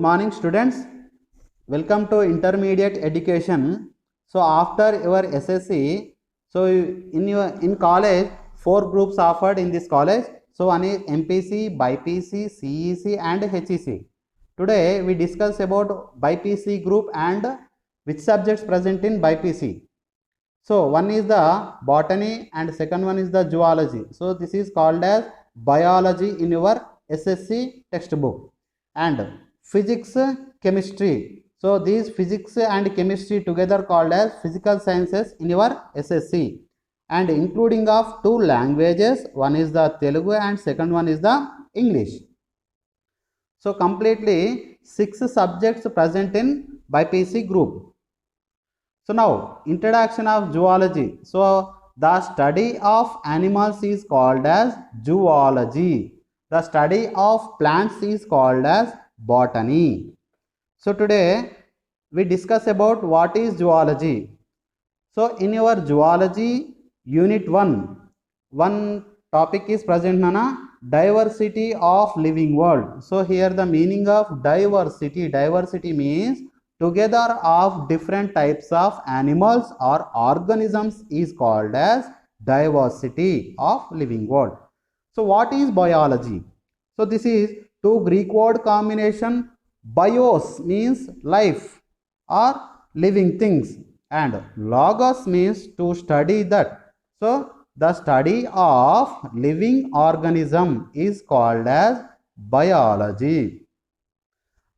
morning, students. Welcome to intermediate education. So after your SSC, so in college, four groups offered in this college. So one is MPC, BIPC, CEC and HEC. Today we discuss about BIPC group and which subjects present in BIPC. So one is the botany and second one is the zoology. So this is called as biology in your SSC textbook, and physics, chemistry. So these physics and chemistry together called as physical sciences in your SSC, and including of two languages, one is the Telugu and second one is the English. So completely 6 subjects present in BIPC group. So now introduction of zoology. So the study of animals is called as zoology. The study of plants is called as botany. So today we discuss about what is zoology. So in your zoology unit 1 topic is present, Nana, diversity of living world. So here the meaning of diversity means together of different types of animals or organisms is called as diversity of living world. So what is biology? So this is two Greek word combination. Bios means life or living things, and logos means to study that. So the study of living organism is called as biology.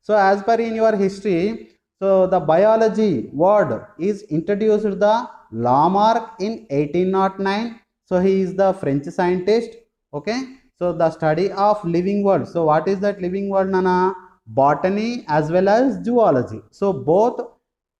So as per in your history, so the biology word is introduced the Lamarck in 1809. So he is the French scientist. Okay. So the study of living world. So what is that living world, Nana? Botany as well as zoology. So both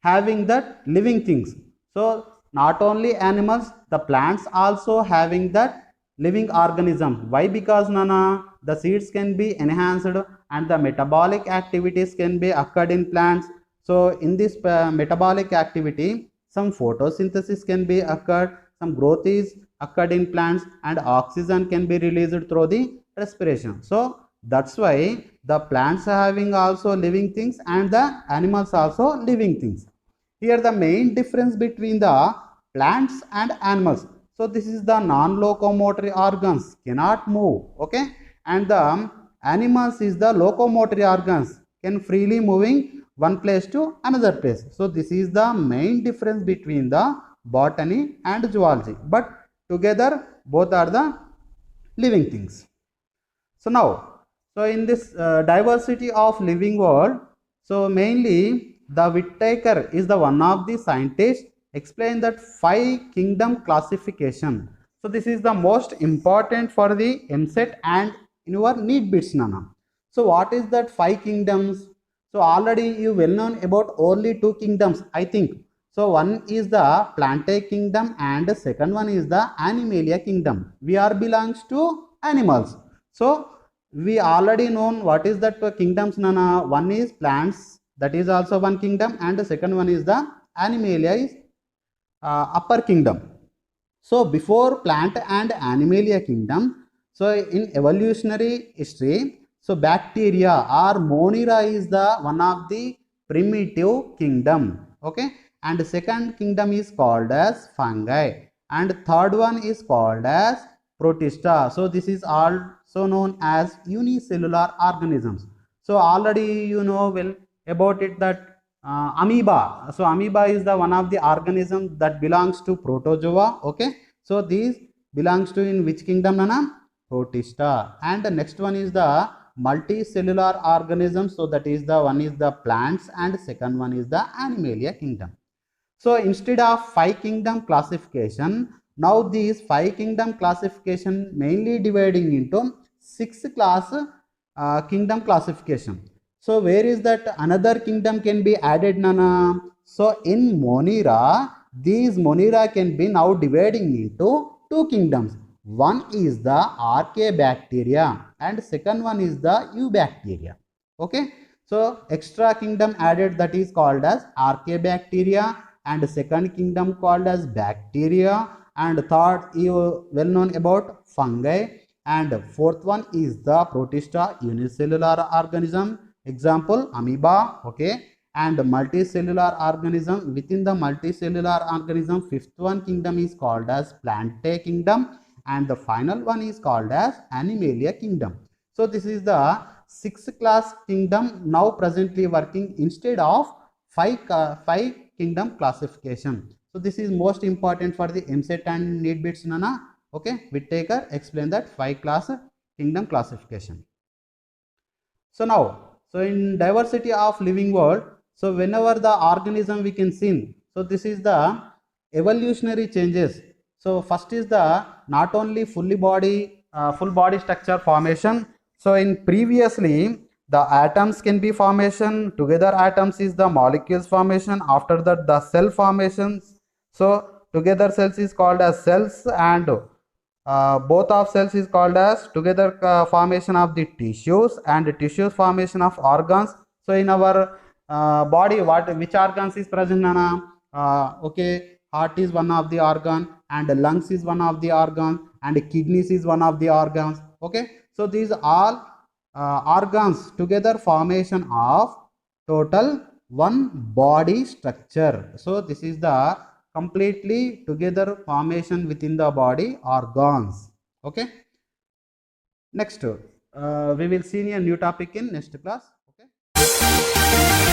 having that living things. So not only animals, the plants also having that living organism. Why? Because, Nana, the seeds can be enhanced and the metabolic activities can be occurred in plants. So in this metabolic activity, some photosynthesis can be occurred, some growth is occurred in plants, and oxygen can be released through the respiration. So that's why the plants are having also living things and the animals also living things. Here the main difference between the plants and animals. So this is the non-locomotory organs cannot move, okay, and the animals is the locomotory organs can freely moving one place to another place. So this is the main difference between the botany and zoology, but together both are the living things. So now, so in this diversity of living world, so mainly the Whittaker is the one of the scientists explain that 5 kingdom classification. So this is the most important for the MSET and in your NEET bits, Nana. So what is that 5 kingdoms? So already you well known about only 2 kingdoms, I think. So one is the Plantae kingdom and the second one is the Animalia kingdom. We are belongs to animals. So we already known what is that kingdoms, Nana. One is plants, that is also one kingdom, and the second one is the Animalia is upper kingdom. So before plant and Animalia kingdom, so in evolutionary history, so bacteria or Monera is the one of the primitive kingdom, okay, and the second kingdom is called as fungi, and third one is called as protista. So this is also known as unicellular organisms. So already you know well about it that amoeba. So amoeba is the one of the organism that belongs to protozoa, okay. So these belongs to in which kingdom, Nana? Protista. And the next one is the multicellular organisms. So that is the one is the plants and second one is the Animalia kingdom. So instead of 5 kingdom classification, now these 5 kingdom classification mainly dividing into 6 class kingdom classification. So where is that another kingdom can be added, Nana? So in Monera, these Monera can be now dividing into 2 kingdoms. One is the Archaebacteria and second one is the Eubacteria. Okay. So extra kingdom added, that is called as Archaebacteria, and second kingdom called as bacteria, and third you well known about fungi, and fourth one is the protista unicellular organism, Example, amoeba, okay, and multicellular organism. Within the multicellular organism, fifth one kingdom is called as Plantae kingdom, and the final one is called as Animalia kingdom. So this is the sixth class kingdom now presently working instead of five kingdom classification. So this is most important for the MSET and NEET bits, Nana. Okay, Whittaker explain that 5 class kingdom classification. So now, so in diversity of living world, so whenever the organism we can see, so this is the evolutionary changes. So first is the not only full body structure formation. So in previously the atoms can be formation, together atoms is the molecules formation, after that the cell formations. So together cells is called as cells, and both of cells is called as together formation of the tissues, and tissues formation of organs. So in our body, which organs is present, Nana? Okay, heart is one of the organ, and lungs is one of the organ, and kidneys is one of the organs. Okay, so these all organs together formation of total one body structure. So this is the completely together formation within the body organs. Okay, next we will see a new topic in next class. Okay.